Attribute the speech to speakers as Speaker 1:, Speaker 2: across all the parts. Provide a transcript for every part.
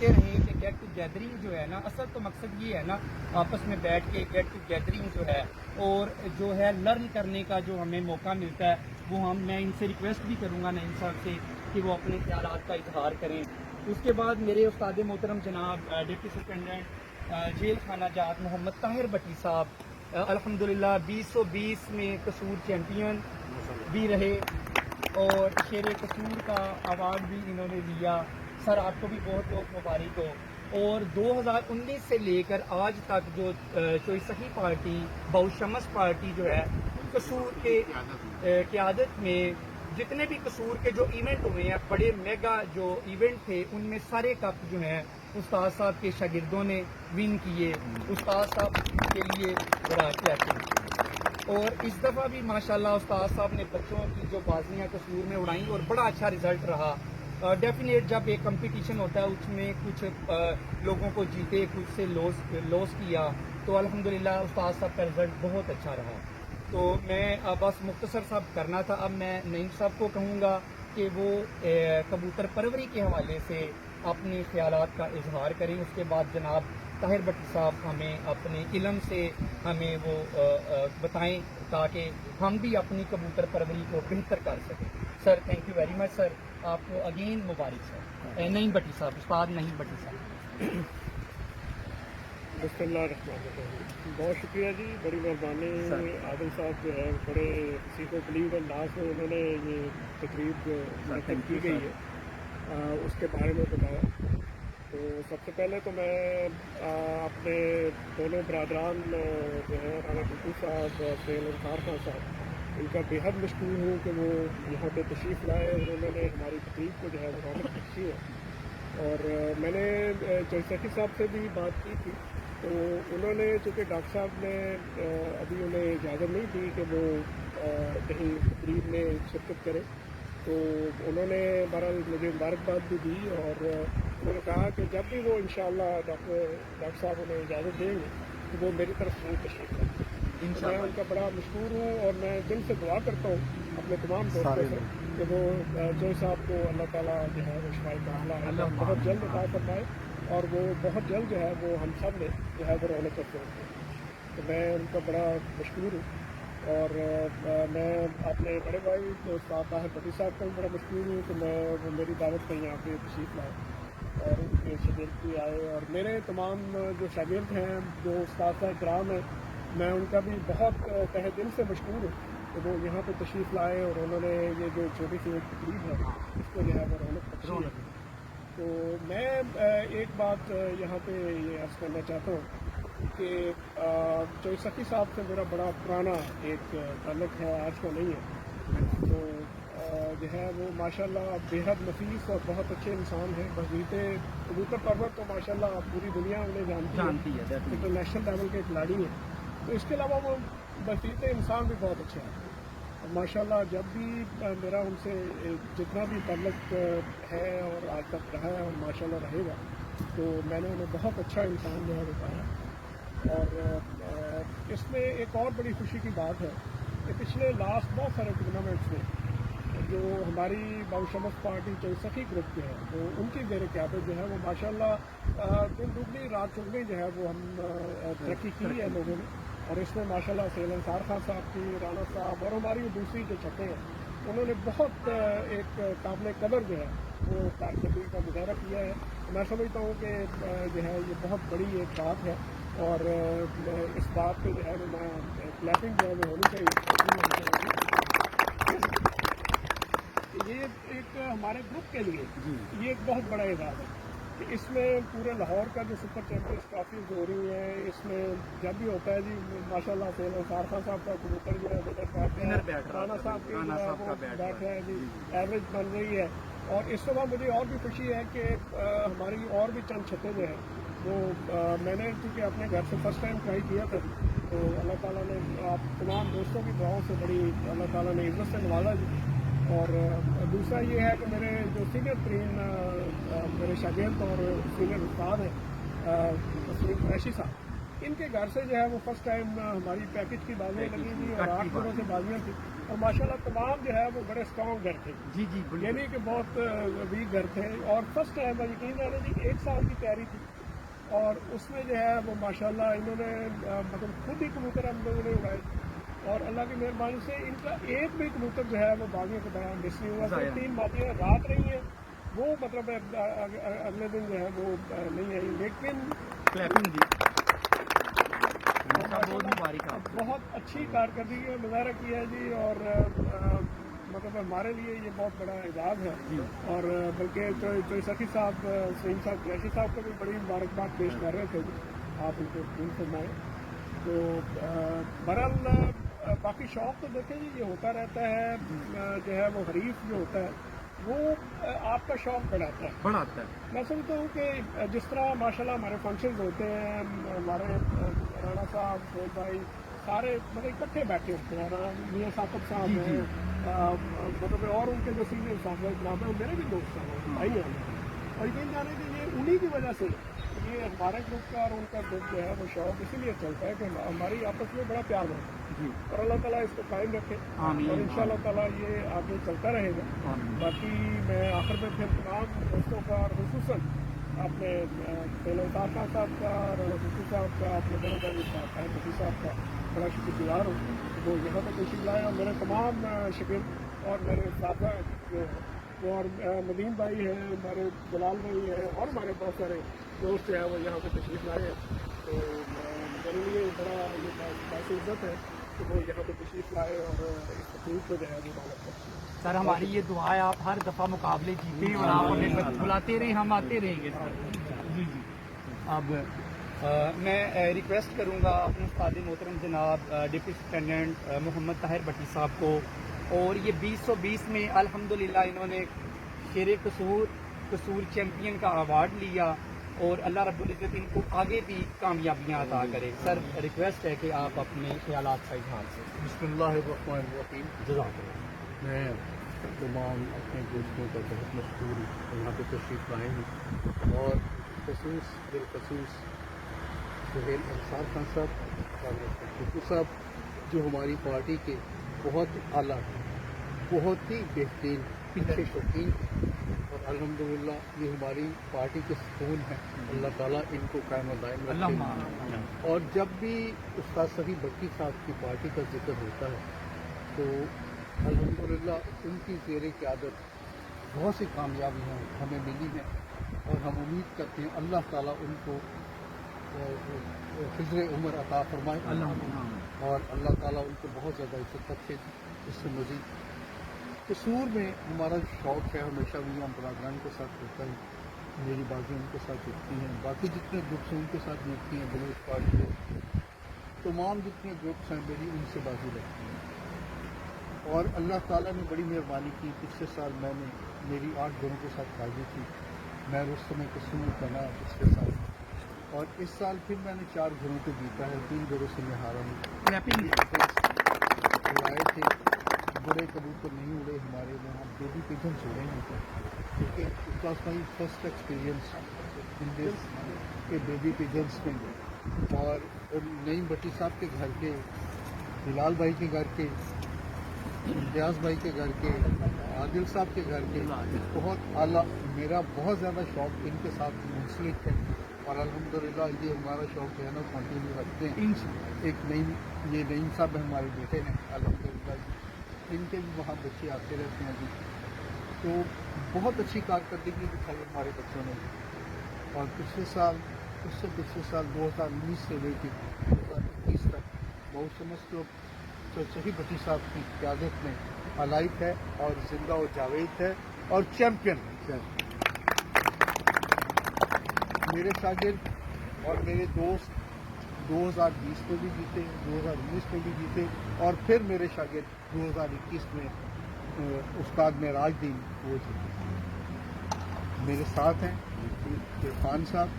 Speaker 1: بولتے رہیں کہ گیٹ ٹوگیدرنگ جو ہے نا، اصل تو مقصد یہ ہے نا آپس میں بیٹھ کے گیٹ ٹوگیدرنگ جو ہے اور جو ہے لرن کرنے کا جو ہمیں موقع ملتا ہے وہ میں ان سے ریکویسٹ بھی کروں گا نعیم صاحب سے کہ وہ اپنے خیالات کا اظہار کریں. اس کے بعد میرے استاد محترم جناب ڈپٹی سپرنٹینڈنٹ جیل خانہ جات محمد طاہر بٹی صاحب الحمدللہ 2020 میں قصور چیمپئن بھی رہے اور شیر قصور کا ایوارڈ بھی انہوں نے لیا. سر آپ کو بھی بہت بہت مبارک ہو. اور 2019 سے لے کر آج تک جو چوئی صحیح پارٹی بہوشمس پارٹی جو ہے قصور کے قیادت میں جتنے بھی قصور کے جو ایونٹ ہوئے ہیں بڑے میگا جو ایونٹ تھے ان میں سارے کپ جو ہیں استاد صاحب کے شاگردوں نے ون کیے. استاد صاحب کے لیے بڑا کیا اور اس دفعہ بھی ماشاءاللہ استاد صاحب نے بچوں کی جو بازیاں قصور میں اڑائیں اور بڑا اچھا رزلٹ رہا. ڈیفینیٹ جب ایک کمپٹیشن ہوتا ہے اس میں کچھ لوگوں کو جیتے کچھ سے لوس کیا تو الحمدللہ استاد صاحب کا رزلٹ بہت اچھا رہا. تو میں بس مختصر صاحب کرنا تھا. اب میں نعیم صاحب کو کہوں گا کہ وہ کبوتر پروری کے حوالے سے اپنے خیالات کا اظہار کریں. اس کے بعد جناب طاہر بٹی صاحب ہمیں اپنے علم سے ہمیں وہ بتائیں تاکہ ہم بھی اپنی کبوتر پروری کو بہتر کر سکیں. Sir thank you very much sir. آپ کو اگین مبارک سر. نعیم بٹی صاحب استاد نعیم بٹی صاحب.
Speaker 2: بسم اللہ الرحمن الرحیم. بہت شکریہ جی, بڑی مہربانی. عادل صاحب جو ہے بڑے کسی کو بلیو انداز میں انہوں نے یہ تقریب جو منعقد کی گئی ہے اس کے بارے میں بتایا. تو سب سے پہلے تو میں اپنے دونوں برادران جو ہے رانا ٹوٹو صاحب اور سہیل انصار خان صاحب ان کا بے حد مشکور ہوں کہ وہ یہاں پہ تشریف لائے اور انہوں نے ہماری تقریب کو جو ہے رونق بخشی ہے. اور میں نے چوسٹی صاحب سے بھی بات کی تھی تو انہوں نے چونکہ ڈاکٹر صاحب نے ابھی انہیں اجازت نہیں دی کہ وہ کہیں تقریب میں شرکت کرے تو انہوں نے بہرحال مجھے مبارکباد بھی دی اور انہوں نے کہا کہ جب بھی وہ انشاءاللہ ڈاکٹر صاحب انہیں اجازت دیں گے تو وہ میری طرف سے تشریف لائیں. میں ان کا بڑا مشکور ہوں اور میں دل سے دعا کرتا ہوں اپنے تمام دوستوں سے کہ وہ چوئی صاحب کو اللہ تعالیٰ جو ہے وہ شفاء کاملہ بہت جلد عطا فرمائے اور وہ بہت جلد جو ہے وہ ہم سب نے جو ہے وہ رونق کرتے ہوتے ہیں. تو میں ان کا بڑا مشکور ہوں اور میں اپنے بڑے بھائی جو استاد طاہر بٹی صاحب کا بھی بڑا مشکور ہوں کہ میں وہ میری دعوت پہ یہاں پہ تشریف لائے اور ان کے شاگرد بھی آئے. اور میرے تمام جو شاگرد ہیں جو اساتذہ کرام ہیں میں ان کا بھی بہت تہ دل سے مشکور ہوں کہ وہ یہاں پہ تشریف لائے اور انہوں نے یہ جو چھوٹی سی ایک تقریب ہے اس کو جو ہے وہ رونق بخشی ہے. تو میں ایک بات یہاں پہ یہ عرض کرنا چاہتا ہوں کہ چوئی سخی صاحب سے میرا بڑا پرانا ایک تعلق ہے, آج کا نہیں ہے. تو جو ہے وہ ماشاءاللہ بے حد نفیس اور بہت اچھے انسان ہیں. بغیتے کبوتر پرور تو ماشاءاللہ پوری دنیا انہیں جانتی ہے, انٹرنیشنل لیول کے کھلاڑی ہیں. تو اس کے علاوہ وہ بغیتے انسان بھی بہت اچھے ہیں. ماشاءاللہ جب بھی میرا ان سے جتنا بھی تعلق ہے اور آج تک رہا ہے اور ماشاءاللہ رہے گا تو میں نے انہیں بہت اچھا انسان جو ہے بتایا. اور اس میں ایک اور بڑی خوشی کی بات ہے کہ پچھلے لاسٹ بہت سارے ٹورنامنٹس میں جو ہماری بہوشمس پارٹی چوئی سخی گروپ کے ہے تو ان کی زیر قیادت جو ہے وہ ماشاءاللہ دن دگنی رات چگنی جو ہے وہ ہم ترقی کی ہے لوگوں نے. اور اس میں ماشاءاللہ سہیل انصار خان صاحب کی, رانا صاحب اور ہماری دوسری جو چھٹے ہیں انہوں نے بہت ایک قابل قدر جو ہے وہ کارکردگی کا مظاہرہ کیا ہے. میں سمجھتا ہوں کہ جو ہے یہ بہت بڑی ایک بات ہے اور اس بات پہ جو ہے میں کلیپنگ جو ہے وہ ہونی چاہیے. یہ ایک ہمارے گروپ کے لیے یہ ایک بہت بڑا اعزاز ہے کہ اس میں پورے لاہور کا جو سپر چیمپئنس ٹرافیز ہو رہی ہیں اس میں جب بھی ہوتا ہے جی ماشاءاللہ سہیل انصار خان صاحب کا کبوتر جو ہے رانا صاحب کی بیٹھ رہا ہے جی, ایوریج بن رہی ہے. اور اس صبح مجھے اور بھی خوشی ہے کہ ہماری اور بھی چند چھتے جو ہیں وہ میں نے کیونکہ اپنے گھر سے فرسٹ ٹائم ٹرائی کیا تھا تو اللہ تعالیٰ نے آپ تمام دوستوں کی دعاؤں سے بڑی اللہ تعالیٰ نے عزت سے نوازا جی. اور دوسرا یہ ہے کہ میرے جو سینئر ترین میرے شاگرد اور سینئر استاد ہیں تسلیم قریشی صاحب इनके घर से जो है वो फर्स्ट टाइम हमारी पैकेज की बाजियाँ लगी थी और 8 दिनों से बाजियाँ थी और माशाल्लाह तमाम जो है वो बड़े स्ट्रॉन्ग घर थे।
Speaker 1: जी जी
Speaker 2: ये
Speaker 1: बिल्कुल।
Speaker 2: नहीं कि बहुत वीक घर थे और फर्स्ट टाइम यकीन जाने जी 1 साल की तैयारी थी और उसमें जो है वो माशाल्लाह इन्होंने मतलब खुद ही कबूतर हम लोगों ने उड़ाए और अल्लाह की मेहरबानी से इनका एक भी कबूतर जो है वो बागियों के दौरान मिस नहीं हुआ। तो 3 बागियाँ रात रही हैं वो मतलब अगले दिन जो है वो नहीं आई, लेकिन
Speaker 1: क्लैपिंग जी बहुत मुबारक आपको।
Speaker 2: बहुत अच्छी कारकर्दगी का मुजाहरा किया है जी और मतलब हमारे लिए ये बहुत बड़ा एजाज़ है
Speaker 1: जी।
Speaker 2: और बल्कि तो सखी साहब सईम साहब कुरैशी साहब को भी बड़ी मुबारकबाद पेश कर रहे थे, आप उनको खून फरमाए। तो बहरहाल बाकी शौक तो देखें जी ये होता रहता है, जो है वो हरीफ जो होता है वो आपका शौक बढ़ाता है। मैं समझता हूँ कि जिस तरह माशाल्लाह हमारे फंक्शंस होते हैं, हमारे राणा साहब शोर भाई सारे मतलब इकट्ठे बैठे होते हैं, मियाँ साकब साहब
Speaker 1: जी, जी।
Speaker 2: हैं, मतलब और उनके जो सीनियर साहब नाम है मेरे भी दोस्त हैं भाई हैं और यकीन जाने कि ये उन्हीं की वजह से ये हमारे ग्रुप का और उनका ग्रुप जो है वो शौक इसीलिए चलता है कि हमारी आपस में बड़ा प्यार होता है
Speaker 1: जी
Speaker 2: और अल्लाह ताला इसको कायम रखे
Speaker 1: आमीन,
Speaker 2: और इंशाअल्लाह ताला ये आगे चलता रहेगा।
Speaker 1: आमीन।
Speaker 2: बाकी मैं आखिर में फिर तमाम दोस्तों का और खुसूसन अपने पहले साहब का और रसूल साहब का, अपने बड़े भाई रफी साहब का बड़ा शुक्रगुजार हूँ वो यहाँ पर तशरीफ लाए और मेरे तमाम शिगिर्द और मेरे साथी जो हैं वो और नदीम भाई हैं, हमारे जलाल भाई हैं और हमारे बहुत सारे दोस्त हैं वो यहाँ पर तशरीफ लाए हैं। तो मेरे लिए बड़ा ये बात इज्जत है कि वो यहाँ पे तशरीफ लाए और इस तकलीफ को जो है वो मालूम करते हैं।
Speaker 1: सर हमारी ये दुआ है आप हर दफ़ा मुकाबले जीते और आप हमें बुलाते रहे, हम आते रहेंगे सर। जी जी। अब मैं रिक्वेस्ट करूँगा अपने उस्ताद मोहतरम जनाब डिप्टी सुप्रिटेंडेंट मोहम्मद ताहिर भट्टी साहब को, और ये 2020 में अल्हम्दुलिल्लाह इन्होंने शेर कसूर चैम्पियन का अवार्ड लिया और अल्लाह रब्बुल इज़्ज़त इनको आगे भी कामयाबियाँ अता करे। सर रिक्वेस्ट है कि आप अपने ख्यालात का इजहार से।
Speaker 3: बिस्मिल्लाहिर्रहमानिर्रहीम। मैं तमाम अपने दोस्तों का बहुत मशहूर यहाँ पे तशरीफ़ लाए हैं और खसूस बिलखसूस सुहेल अंसार खान साहब और टिप्पू साहब जो हमारी पार्टी के बहुत आला बहुत ही बेहतरीन पीछे शौकीन और अल्हम्दुलिल्लाह ये हमारी पार्टी के सुकून हैं। अल्लाह ताला इनको कायम दायम रखे। और जब भी उस्ताद सफ़ी भट्टी साहब की पार्टी का जिक्र होता है तो अल्हम्दुलिल्लाह उनकी ज़ेरे क़यादत बहुत सी कामयाबियाँ हमें मिली हैं और हम उम्मीद करते हैं अल्लाह ताला उनको हिज़्र उम्र अता फरमाए और अल्लाह ताला उनको बहुत ज़्यादा इज़्ज़त बख्शे। इससे मज़ीद कसूर में हमारा शौक़ है, हमेशा भी हम बरादरान के साथ होता है, मेरी बातें उनके साथ जुड़ती हैं, बाकी जितने ग्रुप्स हैं उनके साथ जुड़ती हैं, बलूच पार्टी है, तमाम जितने ग्रुप्स हैं मेरी उनसे बाजी लगती हैं। और अल्लाह ताला ने बड़ी मेहरबानी की, पिछले साल मैंने मेरी 8 घरों के साथ बाजी थी, मैं उस समय कसूर बना पिछले साल और इस साल फिर मैंने 4 घरों को जीता है, 3 घरों से मैं हारा हूँ। उड़ाए थे बड़े कबूतर नहीं उड़े, हमारे वहाँ बेबी पिजन्स उड़े हैं क्योंकि it was my first experience in this के बेबी पिजन्स में। और नईम भट्टी साहब के घर के, बिलाल भाई के घर के, इम्तियाज़ भाई के घर के, आदिल साहब के घर के बहुत आला, मेरा बहुत ज़्यादा शौक़ इनके साथ मुंसलिक है और अल्हम्दुलिल्लाह ये हमारा शौक़ जो है ना कंटिन्यू रखते हैं। एक नईम साहब हमारे बेटे हैं अल्हम्दुलिल्लाह, इनके भी वहाँ बच्चे आते रहते हैं अभी, तो बहुत अच्छी कारकर्दगी दिखाई हमारे बच्चों ने। और पिछले साल 2019 से लेकर 2021 तक बहुत समस्त लोग तो सही भट्टी साहब की क़यादत में अलाइफ है और जिंदा और जावेद है और चैम्पियन है। मेरे शागिर्द और मेरे दोस्त 2020 में भी जीते, 2019 में भी जीते और फिर मेरे शागिर्द 2021 में उस्ताद मेराजदीन वो जीते। मेरे साथ हैं इरफान साहब,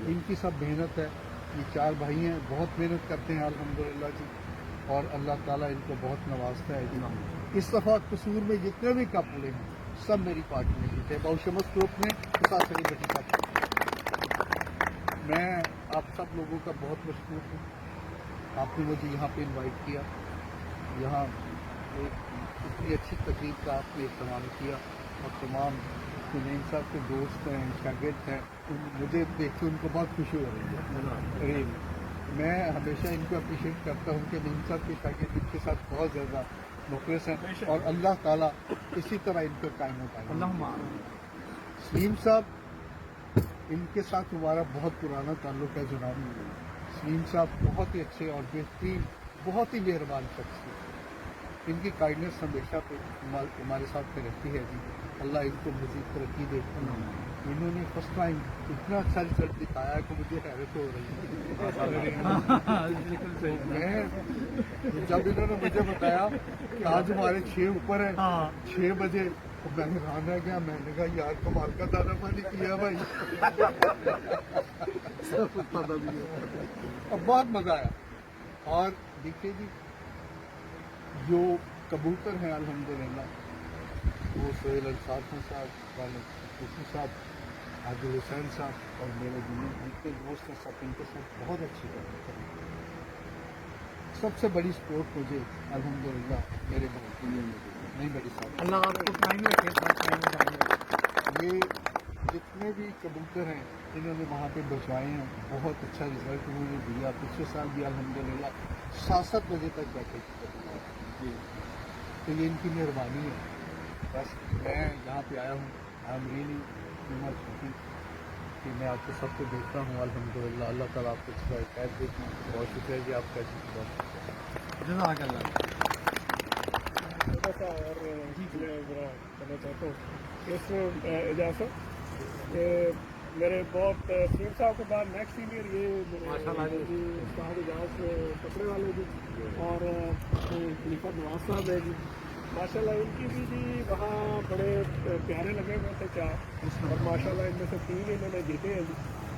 Speaker 3: इनकी सब मेहनत है, ये 4 भाई हैं, बहुत मेहनत करते हैं अल्हम्दुलिल्लाह जी और अल्लाह ताला इनको बहुत नवाजता है जी। इस दफ़ा कसूर में जितने भी कप उड़े हैं सब मेरी पार्टी में जीते, बाउशमस ग्रुप में साथ सही बटी साहब। मैं आप सब लोगों का बहुत मशहूर हूँ। आपने मुझे यहाँ पे इनवाइट किया, यहाँ एक इतनी अच्छी तकरीब का आपने इस्तेमाल किया, और तमाम सुनील साहब के दोस्त हैं, शागिर्द हैं, मुझे देख के उनको बहुत खुशी हो रही है। अरे मैं हमेशा इनको अप्रिशिएट करता हूँ कि नईम साहब के शागिर्द इनके साथ बहुत ज़्यादा मुखलिस हैं, और अल्लाह ताला इसी तरह इनको कायम होता है। सलीम साहब, इनके साथ हमारा बहुत पुराना ताल्लुक़ है जनाब। सलीम साहब बहुत ही अच्छे और बेहतरीन, बहुत ही मेहरबान शख्स हैं। इनकी काइंडनेस हमेशा पे हमारे साथ पे रहती है जी। अल्लाह इनको मज़ीद तरक्की दे। इन्होंने फर्स्ट टाइम इतना अच्छा रिजल्ट दिखाया कि मुझे हैरत हो रही है। मैं जब इन्होंने मुझे बताया कि आज हमारे 6 ऊपर है, 6 बजे, तो मैं हैरान रह गया। मैंने कहा यार कमाल का दाना पानी किया भाई। सब कुछ पता भी है। अब बहुत मज़ा आया। और देखिए जी, जो कबूतर हैं अल्हम्दुलिल्लाह, वो सोहेल अंसार खान साहब, वालिद खुशी साहब, आदिल हुसैन साहब और मेरे जितने दोस्त हैं सब इनके साथ बहुत अच्छी बात करें। सबसे बड़ी सपोर्ट मुझे अल्हम्दुलिल्लाह मेरे नहीं बड़ी साहब,
Speaker 1: अल्लाह आपको कायम रखे।
Speaker 3: ये जितने भी कबूतर हैं इन्होंने वहाँ पे बचवाए हैं, बहुत अच्छा रिजल्ट उन्होंने दिया। पिछले साल भी अल्हम्दुलिल्लाह 7-7 बजे तक बैठे जी। तो ये इनकी मेहरबानी है। बस मैं यहाँ पे आया हूँ, I am really much happy कि मैं आपको सबको देखता हूँ अल्हम्दुलिल्लाह। अल्लाह ताला आपको खैर दे। बहुत शुक्रिया जी आपका जी, बहुत
Speaker 1: जज़ाकल्लाह।
Speaker 2: थोड़ा सा और ज़रा करना चाहता हूँ इस इजाज़त कि मेरे बहुत सीनियर साहब के बाद नेक्स्ट सीनियर ये मेरे जी साहब इजाज कपड़े वाले जी, और खलीफा नवाज साहब है जी। माशाल्लाह इनकी भी जी वहाँ बड़े प्यारे लगे हुए थे चार, और माशाल्लाह इनमें से 3 इन्होंने जीते हैं जी,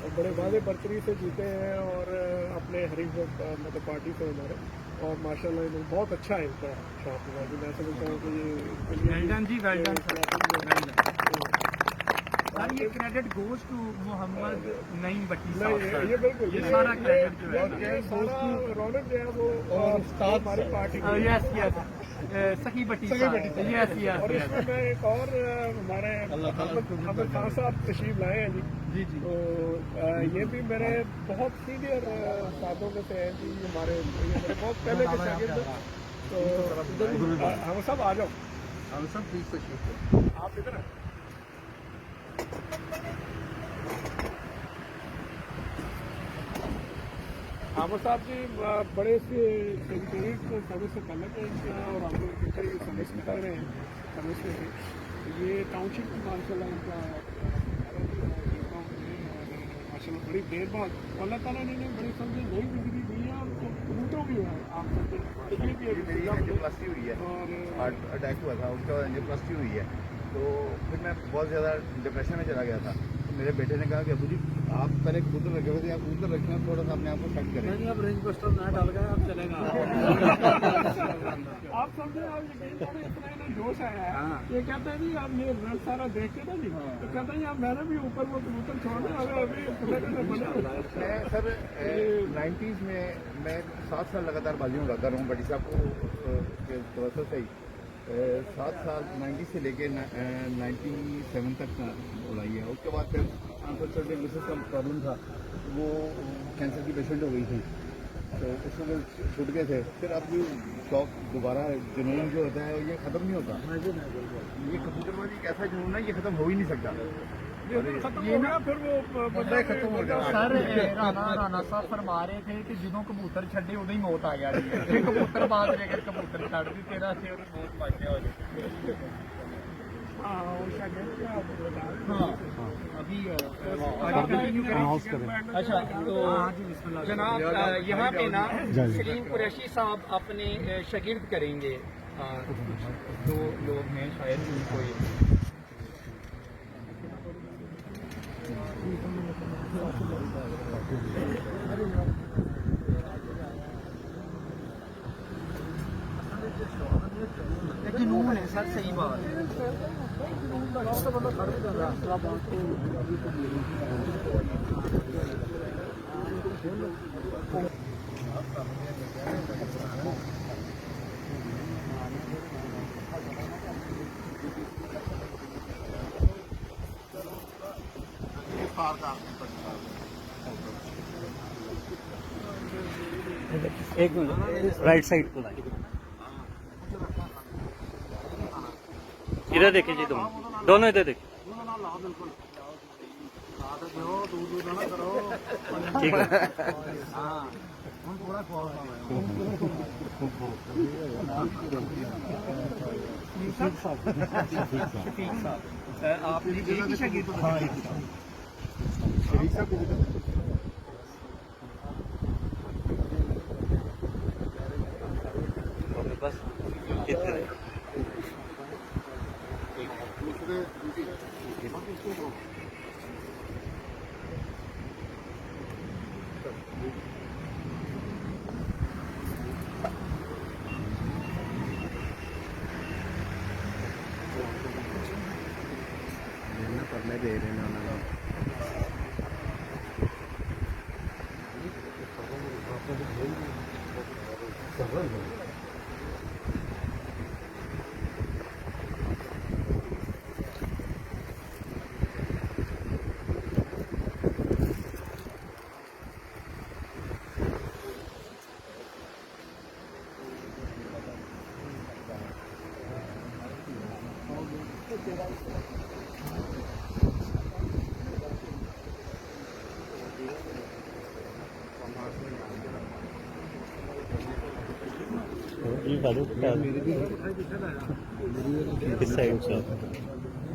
Speaker 2: और बड़े वादे बरतरी से जीते हैं, और अपने हरीफ मतलब पार्टी से हमारे, और माशाल्लाह इन्होंने बहुत अच्छा है इनका शौक हुआ जी। मैं समझता हूँ कि ये
Speaker 1: वेल्डन जी, वेल्डन सर। ये credit goes to Mohammad Naeem Bhatti sahab sir.
Speaker 2: ये बिल्कुल
Speaker 1: ये सारा क्रेडिट जो है
Speaker 2: ये सारा रौनक जो है वो
Speaker 3: और उस्ताद
Speaker 2: हमारी पार्टी
Speaker 1: यस यस सखी भट्टी साहब, यस यस
Speaker 2: और इसमें मैं एक और हमारे अहमद खान साहब तशरीफ लाए हैं जी।
Speaker 1: जी जी।
Speaker 2: तो ये भी मेरे बहुत सीनियर साथों में से हैं जी, हमारे ये मेरे बहुत पहले के शागिर्द हैं। तो हम सब आ जाओ,
Speaker 3: हम सब प्लीज तशरीफ।
Speaker 2: आप इधर हैं। आमर साहब जी बड़े से सेक्रेटरीट सर्विस से पहले के और हम लोग सर्विस में कर रहे हैं सर्विस में। ये टाउनशिप माशाल्लाह इनका माशाल्लाह बड़ी देर बाद अल्लाह ताला ने बड़ी समझे नई जिंदगी दी है, और कबूतरों की है आप सबके लिए भी
Speaker 4: मेरी एंजियोप्लास्टी हुई है, हार्ट अटैक हुआ था, उसके बाद एंजियोप्लास्टी हुई है। तो फिर मैं बहुत ज़्यादा डिप्रेशन में चला गया था। तो मेरे बेटे ने कहा कि अबू जी आप पहले कबूतर रखे हुए थे, आप कबूतर रखें, थोड़ा सा अपने आप को सेट करें।
Speaker 1: नहीं अब रेंज बस्टर ना डाल गए, अब चलेगा।
Speaker 2: आप समझे आप यकीन करें इतना इन्हें जोश आया है। ये कहते हैं जी आप ये रिजल्ट सारा देख के ना जी, तो कहते हैं यार मैंने भी ऊपर वो कबूतर छोड़ना अगर अभी
Speaker 4: मैं सर 90s में मैं 7 साल लगातार बाजियों उड़ाता रहा हूँ। बड़ी साहब को तो सही 7 साल 90 से लेके 97 तक उड़ाई है। उसके बाद फिर अनफॉर्चुनेटली मिसेस का प्रॉब्लम था, वो कैंसर की पेशेंट हो गई थी, तो उसमें वो छूट गए थे। फिर अब शौक दोबारा जुनून जो होता है ये ख़त्म नहीं होता। ये कबूतरबाजी एक ऐसा जुनून है, ये ख़त्म हो ही नहीं सकता।
Speaker 2: खत्म हो गया फिर वो बंदा
Speaker 4: खत्म हो गया।
Speaker 1: सर राना साहब फरमा रहे थे कि ਜਦੋਂ कबूतर छड़े उदों ही मौत आ गया जी। कबूतर बाद में अगर कबूतर छड़ दी तेरा से और मौत पाके हो जाए।
Speaker 2: हाँ वो शायद क्या आप बता रहे हैं।
Speaker 1: हाँ अभी आगे कंटिन्यू करें। अच्छा तो जनाब यहाँ पे ना सलीम कुरैशी साहब अपने शागिर्द करेंगे। 2 लोग हैं शायद उनको ये जुनून है सर, सही बात है। एक मिनट राइट साइड को लाइए इधर देखिए जी दोनों इधर देखिए ठीक है शफीक साहब आपने एक ही शागिर्द को
Speaker 4: शरीफ साहब को भी
Speaker 1: बस इतने
Speaker 4: करने दे रहे हैं उन्होंने
Speaker 1: इस साइड से